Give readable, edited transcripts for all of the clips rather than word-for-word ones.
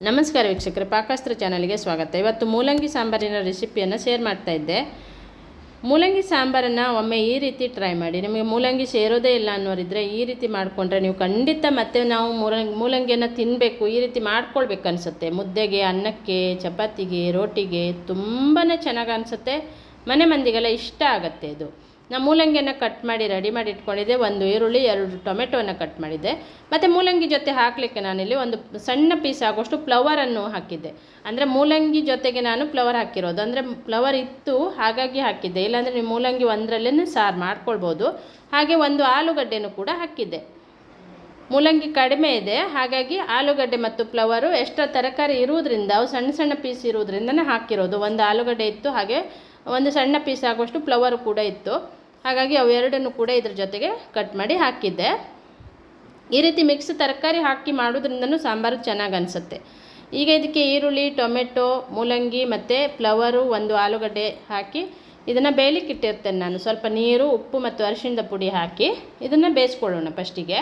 ನಮಸ್ಕಾರ ವೀಕ್ಷಕರೇ, ಪಾಕಾಸ್ತ್ರ ಚಾನಲ್ಗೆ ಸ್ವಾಗತ. ಇವತ್ತು ಮೂಲಂಗಿ ಸಾಂಬಾರಿನ ರೆಸಿಪಿಯನ್ನು ಶೇರ್ ಮಾಡ್ತಾ ಇದ್ದೆ. ಮೂಲಂಗಿ ಸಾಂಬಾರನ್ನು ಒಮ್ಮೆ ಈ ರೀತಿ ಟ್ರೈ ಮಾಡಿ. ನಿಮಗೆ ಮೂಲಂಗಿ ಸೇರೋದೇ ಇಲ್ಲ ಅನ್ನೋರಿದ್ರೆ ಈ ರೀತಿ ಮಾಡಿಕೊಂಡ್ರೆ ನೀವು ಖಂಡಿತ ಮತ್ತೆ ನಾವು ಮೂಲಂಗಿಯನ್ನು ತಿನ್ನಬೇಕು, ಈ ರೀತಿ ಮಾಡ್ಕೊಳ್ಬೇಕು ಅನಿಸುತ್ತೆ. ಮುದ್ದೆಗೆ, ಅನ್ನಕ್ಕೆ, ಚಪಾತಿಗೆ, ರೋಟಿಗೆ ತುಂಬಾ ಚೆನ್ನಾಗಿ ಅನಿಸುತ್ತೆ. ಮನೆ ಮಂದಿಗೆಲ್ಲ ಇಷ್ಟ ಆಗುತ್ತೆ ಇದು. ನಾನು ಮೂಲಂಗಿಯನ್ನು ಕಟ್ ಮಾಡಿ ರೆಡಿ ಮಾಡಿ ಇಟ್ಕೊಂಡಿದ್ದೆ. 1 ಈರುಳ್ಳಿ, 2 ಟೊಮೆಟೊವನ್ನು ಕಟ್ ಮಾಡಿದ್ದೆ. ಮತ್ತು ಮೂಲಂಗಿ ಜೊತೆ ಹಾಕಲಿಕ್ಕೆ ನಾನಿಲ್ಲಿ ಒಂದು ಸಣ್ಣ ಪೀಸ್ ಆಗೋಷ್ಟು ಫ್ಲವರನ್ನು ಹಾಕಿದ್ದೆ. ಅಂದರೆ ಮೂಲಂಗಿ ಜೊತೆಗೆ ನಾನು ಫ್ಲವರ್ ಹಾಕಿರೋದು, ಅಂದರೆ ಫ್ಲವರ್ ಇತ್ತು ಹಾಗಾಗಿ ಹಾಕಿದ್ದೆ. ಇಲ್ಲಾಂದರೆ ನೀವು ಮೂಲಂಗಿ ಒಂದರಲ್ಲೇ ಸಾರು ಮಾಡ್ಕೊಳ್ಬೋದು. ಹಾಗೆ 1 ಆಲೂಗಡ್ಡೆನೂ ಕೂಡ ಹಾಕಿದ್ದೆ. ಮೂಲಂಗಿ ಕಡಿಮೆ ಇದೆ, ಹಾಗಾಗಿ ಆಲೂಗಡ್ಡೆ ಮತ್ತು ಫ್ಲವರು ಎಕ್ಸ್ಟ್ರಾ ತರಕಾರಿ ಇರುವುದರಿಂದ, ಅವು ಸಣ್ಣ ಸಣ್ಣ ಪೀಸ್ ಇರುವುದರಿಂದನೇ ಹಾಕಿರೋದು. 1 ಆಲೂಗಡ್ಡೆ ಇತ್ತು, ಹಾಗೆ 1 ಸಣ್ಣ ಪೀಸ್ ಆಗುವಷ್ಟು ಫ್ಲವರು ಕೂಡ ಇತ್ತು. ಹಾಗಾಗಿ ಅವೆರಡನ್ನು ಕೂಡ ಇದ್ರ ಜೊತೆಗೆ ಕಟ್ ಮಾಡಿ ಹಾಕಿದ್ದೆ. ಈ ರೀತಿ ಮಿಕ್ಸ್ ತರಕಾರಿ ಹಾಕಿ ಮಾಡೋದ್ರಿಂದನೂ ಸಾಂಬಾರು ಚೆನ್ನಾಗಿ ಅನಿಸುತ್ತೆ. ಈಗ ಇದಕ್ಕೆ ಈರುಳ್ಳಿ, ಟೊಮೆಟೊ, ಮೂಲಂಗಿ ಮತ್ತು ಫ್ಲವರು, 1 ಆಲೂಗಡ್ಡೆ ಹಾಕಿ ಇದನ್ನು ಬೇಯಲಿಕ್ಕೆ ಇಟ್ಟಿರ್ತೇನೆ ನಾನು. ಸ್ವಲ್ಪ ನೀರು, ಉಪ್ಪು ಮತ್ತು ಅರಿಶಿಣದ ಪುಡಿ ಹಾಕಿ ಇದನ್ನು ಬೇಯಿಸ್ಕೊಳ್ಳೋಣ. ಫಸ್ಟಿಗೆ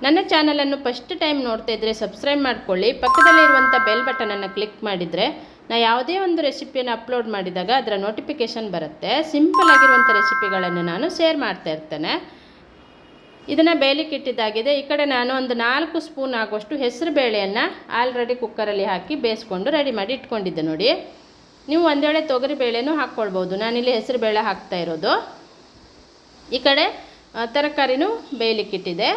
ನನ್ನ ಚಾನಲನ್ನು ಫಸ್ಟ್ ಟೈಮ್ ನೋಡ್ತಾ ಇದ್ದರೆ ಸಬ್ಸ್ಕ್ರೈಬ್ ಮಾಡ್ಕೊಳ್ಳಿ. ಪಕ್ಕದಲ್ಲಿರುವಂಥ ಬೆಲ್ ಬಟನನ್ನು ಕ್ಲಿಕ್ ಮಾಡಿದರೆ ನಾನು ಯಾವುದೇ ಒಂದು ರೆಸಿಪಿಯನ್ನು ಅಪ್ಲೋಡ್ ಮಾಡಿದಾಗ ಅದರ ನೋಟಿಫಿಕೇಷನ್ ಬರುತ್ತೆ. ಸಿಂಪಲ್ ಆಗಿರುವಂಥ ರೆಸಿಪಿಗಳನ್ನು ನಾನು ಶೇರ್ ಮಾಡ್ತಾ ಇರ್ತೇನೆ. ಇದನ್ನು ಬೇಯಲಿಕ್ಕೆ ಇಟ್ಟಿದ್ದಾಗಿದೆ. ಈ ಕಡೆ ನಾನು ಒಂದು 4 ಸ್ಪೂನ್ ಆಗುವಷ್ಟು ಹೆಸರು ಬೇಳೆಯನ್ನು ಆಲ್ರೆಡಿ ಕುಕ್ಕರಲ್ಲಿ ಹಾಕಿ ಬೇಯಿಸ್ಕೊಂಡು ರೆಡಿ ಮಾಡಿ ಇಟ್ಕೊಂಡಿದ್ದೆ ನೋಡಿ. ನೀವು ಒಂದು ವೇಳೆ ತೊಗರಿ ಬೇಳೆನೂ ಹಾಕ್ಕೊಳ್ಬೋದು. ನಾನಿಲ್ಲಿ ಹೆಸರು ಬೇಳೆ ಹಾಕ್ತಾ ಇರೋದು. ಈ ಕಡೆ ತರಕಾರಿನೂ ಬೇಯಲಿಕ್ಕೆ ಇಟ್ಟಿದೆ.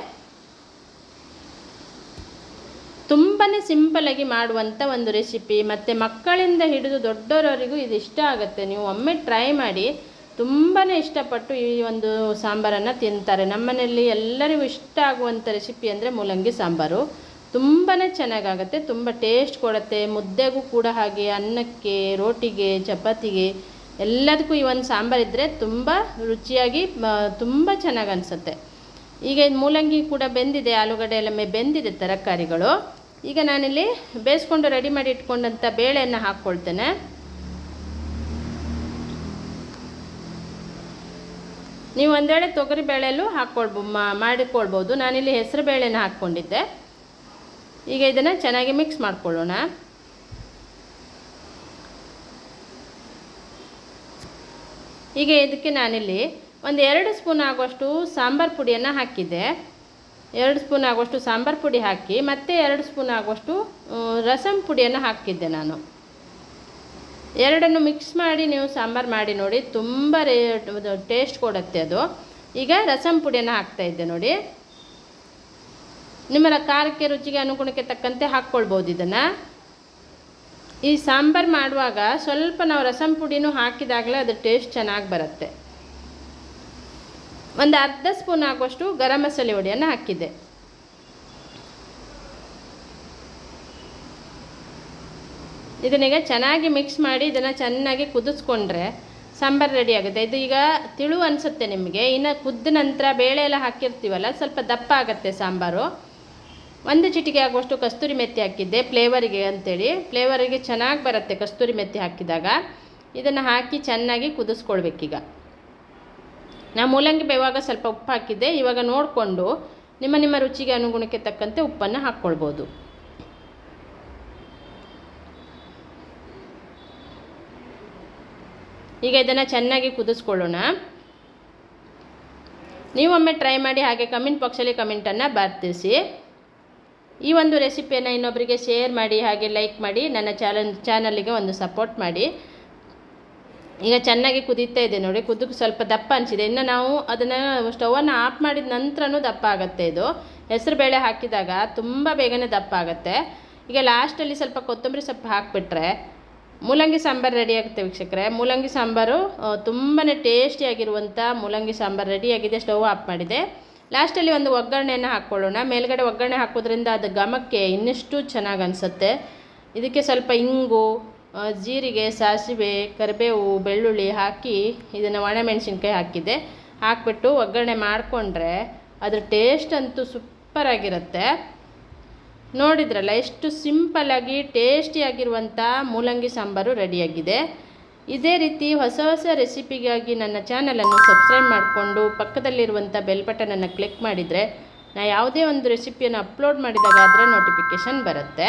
ತುಂಬಾ ಸಿಂಪಲಾಗಿ ಮಾಡುವಂಥ ಒಂದು ರೆಸಿಪಿ, ಮತ್ತು ಮಕ್ಕಳಿಂದ ಹಿಡಿದು ದೊಡ್ಡವರವರಿಗೂ ಇದು ಇಷ್ಟ ಆಗುತ್ತೆ. ನೀವು ಒಮ್ಮೆ ಟ್ರೈ ಮಾಡಿ, ತುಂಬಾ ಇಷ್ಟಪಟ್ಟು ಈ ಒಂದು ಸಾಂಬಾರನ್ನು ತಿಂತಾರೆ. ನಮ್ಮನೆಯಲ್ಲಿ ಎಲ್ಲರಿಗೂ ಇಷ್ಟ ಆಗುವಂಥ ರೆಸಿಪಿ ಅಂದರೆ ಮೂಲಂಗಿ ಸಾಂಬಾರು. ತುಂಬಾ ಚೆನ್ನಾಗಾಗುತ್ತೆ, ತುಂಬ ಟೇಸ್ಟ್ ಕೊಡುತ್ತೆ. ಮುದ್ದೆಗೂ ಕೂಡ ಹಾಗೆ, ಅನ್ನಕ್ಕೆ, ರೋಟಿಗೆ, ಚಪಾತಿಗೆ ಎಲ್ಲದಕ್ಕೂ ಈ ಒಂದು ಸಾಂಬಾರಿದ್ದರೆ ತುಂಬ ರುಚಿಯಾಗಿ ತುಂಬ ಚೆನ್ನಾಗಿ ಅನಿಸುತ್ತೆ. ಈಗ ಮೂಲಂಗಿ ಕೂಡ ಬೆಂದಿದೆ, ಆಲೂಗಡ್ಡೆ ಎಲ್ಲ ಬೆಂದಿದೆ ತರಕಾರಿಗಳು. ಈಗ ನಾನಿಲ್ಲಿ ಬೇಯಿಸ್ಕೊಂಡು ರೆಡಿ ಮಾಡಿ ಇಟ್ಕೊಂಡಂಥ ಬೇಳೆಯನ್ನು ಹಾಕ್ಕೊಳ್ತೇನೆ. ನೀವು ಒಂದು ವೇಳೆ ತೊಗರಿ ಬೇಳೆಯಲ್ಲೂ ಮಾಡಿಕೊಳ್ಬೋದು. ನಾನಿಲ್ಲಿ ಹೆಸರು ಬೇಳೆನ ಹಾಕ್ಕೊಂಡಿದ್ದೆ. ಈಗ ಇದನ್ನು ಚೆನ್ನಾಗಿ ಮಿಕ್ಸ್ ಮಾಡ್ಕೊಳ್ಳೋಣ. ಈಗ ಇದಕ್ಕೆ ನಾನಿಲ್ಲಿ ಒಂದು 2 ಸ್ಪೂನ್ ಆಗುವಷ್ಟು ಸಾಂಬಾರು ಪುಡಿಯನ್ನು ಹಾಕಿದ್ದೆ. 2 ಸ್ಪೂನ್ ಆಗುವಷ್ಟು ಸಾಂಬಾರು ಪುಡಿ ಹಾಕಿ ಮತ್ತು 2 ಸ್ಪೂನ್ ಆಗುವಷ್ಟು ರಸಂ ಪುಡಿಯನ್ನು ಹಾಕಿದ್ದೆ ನಾನು. ಎರಡನ್ನು ಮಿಕ್ಸ್ ಮಾಡಿ ನೀವು ಸಾಂಬಾರು ಮಾಡಿ ನೋಡಿ, ತುಂಬ ಟೇಸ್ಟ್ ಕೊಡುತ್ತೆ ಅದು. ಈಗ ರಸಂ ಪುಡಿಯನ್ನು ಹಾಕ್ತಾಯಿದ್ದೆ ನೋಡಿ. ನಿಮ್ಮ ಖಾರಕ್ಕೆ, ರುಚಿಗೆ, ಅನುಗುಣಕ್ಕೆ ತಕ್ಕಂತೆ ಹಾಕ್ಕೊಳ್ಬೋದು ಇದನ್ನು. ಈ ಸಾಂಬಾರು ಮಾಡುವಾಗ ಸ್ವಲ್ಪ ನಾವು ರಸಂ ಪುಡಿನೂ ಹಾಕಿದಾಗಲೇ ಅದು ಟೇಸ್ಟ್ ಚೆನ್ನಾಗಿ ಬರುತ್ತೆ. ಒಂದು ಅರ್ಧ ಸ್ಪೂನ್ ಆಗುವಷ್ಟು ಗರಂ ಮಸಾಲೆ ಪುಡಿಯನ್ನು ಹಾಕಿದ್ದೆ. ಇದನ್ನೀಗ ಚೆನ್ನಾಗಿ ಮಿಕ್ಸ್ ಮಾಡಿ ಇದನ್ನು ಚೆನ್ನಾಗಿ ಕುದಿಸ್ಕೊಂಡ್ರೆ ಸಾಂಬಾರು ರೆಡಿ ಆಗುತ್ತೆ. ಇದು ಈಗ ತಿಳು ಅನಿಸುತ್ತೆ ನಿಮಗೆ. ಇನ್ನು ಕುದ್ದ ನಂತರ ಬೇಳೆ ಎಲ್ಲ ಹಾಕಿರ್ತೀವಲ್ಲ, ಸ್ವಲ್ಪ ದಪ್ಪ ಆಗುತ್ತೆ ಸಾಂಬಾರು. 1 ಚಿಟಿಕೆ ಆಗುವಷ್ಟು ಕಸ್ತೂರಿ ಮೆಥಿ ಹಾಕಿದ್ದೆ, ಫ್ಲೇವರಿಗೆ ಅಂಥೇಳಿ. ಫ್ಲೇವರಿಗೆ ಚೆನ್ನಾಗಿ ಬರುತ್ತೆ ಕಸ್ತೂರಿ ಮೆಥಿ ಹಾಕಿದಾಗ. ಇದನ್ನು ಹಾಕಿ ಚೆನ್ನಾಗಿ ಕುದಿಸ್ಕೊಳ್ಬೇಕೀಗ. ನಾನು ಮೂಲಂಗಿ ಬೇಯುವಾಗ ಸ್ವಲ್ಪ ಉಪ್ಪು ಹಾಕಿದ್ದೆ. ಇವಾಗ ನೋಡಿಕೊಂಡು ನಿಮ್ಮ ರುಚಿಗೆ ಅನುಗುಣಕ್ಕೆ ತಕ್ಕಂತೆ ಉಪ್ಪನ್ನು ಹಾಕ್ಕೊಳ್ಬೋದು. ಈಗ ಇದನ್ನು ಚೆನ್ನಾಗಿ ಕುದಿಸ್ಕೊಳ್ಳೋಣ. ನೀವೊಮ್ಮೆ ಟ್ರೈ ಮಾಡಿ, ಹಾಗೆ ಕಮೆಂಟ್ ಬಾಕ್ಸಲ್ಲಿ ಕಮೆಂಟನ್ನು ಬರ್ತಿಸಿ. ಈ ಒಂದು ರೆಸಿಪಿಯನ್ನು ಇನ್ನೊಬ್ಬರಿಗೆ ಶೇರ್ ಮಾಡಿ, ಹಾಗೆ ಲೈಕ್ ಮಾಡಿ, ನನ್ನ ಚಾನಲ್ಗೆ ಒಂದು ಸಪೋರ್ಟ್ ಮಾಡಿ. ಈಗ ಚೆನ್ನಾಗಿ ಕುದೀತಾ ಇದೆ ನೋಡಿ. ಕುದಕ್ಕೆ ಸ್ವಲ್ಪ ದಪ್ಪ ಅನಿಸಿದೆ. ಇನ್ನು ನಾವು ಅದನ್ನು ಸ್ಟವನ್ನು ಆಫ್ ಮಾಡಿದ ನಂತರನೂ ದಪ್ಪ ಆಗುತ್ತೆ ಇದು. ಹೆಸರು ಬೇಳೆ ಹಾಕಿದಾಗ ತುಂಬ ಬೇಗನೆ ದಪ್ಪ ಆಗುತ್ತೆ. ಈಗ ಲಾಸ್ಟಲ್ಲಿ ಸ್ವಲ್ಪ ಕೊತ್ತಂಬರಿ ಸೊಪ್ಪು ಹಾಕಿಬಿಟ್ರೆ ಮೂಲಂಗಿ ಸಾಂಬಾರು ರೆಡಿ ಆಗುತ್ತೆ ವೀಕ್ಷಕರೇ. ಮೂಲಂಗಿ ಸಾಂಬಾರು ತುಂಬಾ ಟೇಸ್ಟಿಯಾಗಿರುವಂಥ ಮೂಲಂಗಿ ಸಾಂಬಾರು ರೆಡಿಯಾಗಿದೆ. ಸ್ಟವ್ ಆಫ್ ಮಾಡಿದೆ. ಲಾಸ್ಟಲ್ಲಿ ಒಂದು ಒಗ್ಗರಣೆಯನ್ನು ಹಾಕ್ಕೊಳ್ಳೋಣ. ಮೇಲ್ಗಡೆ ಒಗ್ಗರಣೆ ಹಾಕೋದ್ರಿಂದ ಅದು ಘಮಕ್ಕೆ ಇನ್ನಷ್ಟು ಚೆನ್ನಾಗಿ ಅನಿಸುತ್ತೆ. ಇದಕ್ಕೆ ಸ್ವಲ್ಪ ಇಂಗು, ಜೀರಿಗೆ, ಸಾಸಿವೆ, ಕರಿಬೇವು, ಬೆಳ್ಳುಳ್ಳಿ ಹಾಕಿ ಇದನ್ನು ಒಣಮೆಣಸಿನ್ಕಾಯಿ ಹಾಕಿದ್ದೆ. ಹಾಕಿಬಿಟ್ಟು ಒಗ್ಗರಣೆ ಮಾಡಿಕೊಂಡ್ರೆ ಅದ್ರ ಟೇಸ್ಟ್ ಅಂತೂ ಸೂಪರಾಗಿರುತ್ತೆ. ನೋಡಿದ್ರಲ್ಲ, ಎಷ್ಟು ಸಿಂಪಲ್ಲಾಗಿ ಟೇಸ್ಟಿಯಾಗಿರುವಂಥ ಮೂಲಂಗಿ ಸಾಂಬಾರು ರೆಡಿಯಾಗಿದೆ. ಇದೇ ರೀತಿ ಹೊಸ ಹೊಸ ರೆಸಿಪಿಗಾಗಿ ನನ್ನ ಚಾನಲನ್ನು ಸಬ್ಸ್ಕ್ರೈಬ್ ಮಾಡಿಕೊಂಡು ಪಕ್ಕದಲ್ಲಿರುವಂಥ ಬೆಲ್ ಬಟನನ್ನು ಕ್ಲಿಕ್ ಮಾಡಿದರೆ ನಾನು ಯಾವುದೇ ಒಂದು ರೆಸಿಪಿಯನ್ನು ಅಪ್ಲೋಡ್ ಮಾಡಿದಾಗ ಅದರ ನೋಟಿಫಿಕೇಷನ್ ಬರುತ್ತೆ.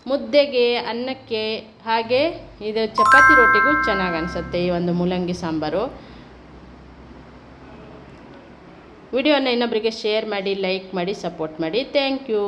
ಮುದ್ದೆಗೆ, ಅನ್ನಕ್ಕೆ, ಹಾಗೆ ಇದು ಚಪಾತಿ ರೊಟ್ಟಿಗೂ ಚೆನ್ನಾಗಿ ಅನಿಸುತ್ತೆ ಈ ಒಂದು ಮೂಲಂಗಿ ಸಾಂಬಾರು. ವಿಡಿಯೋನ ಇನ್ನೊಬ್ಬರಿಗೆ ಶೇರ್ ಮಾಡಿ, ಲೈಕ್ ಮಾಡಿ, ಸಪೋರ್ಟ್ ಮಾಡಿ. Thank you.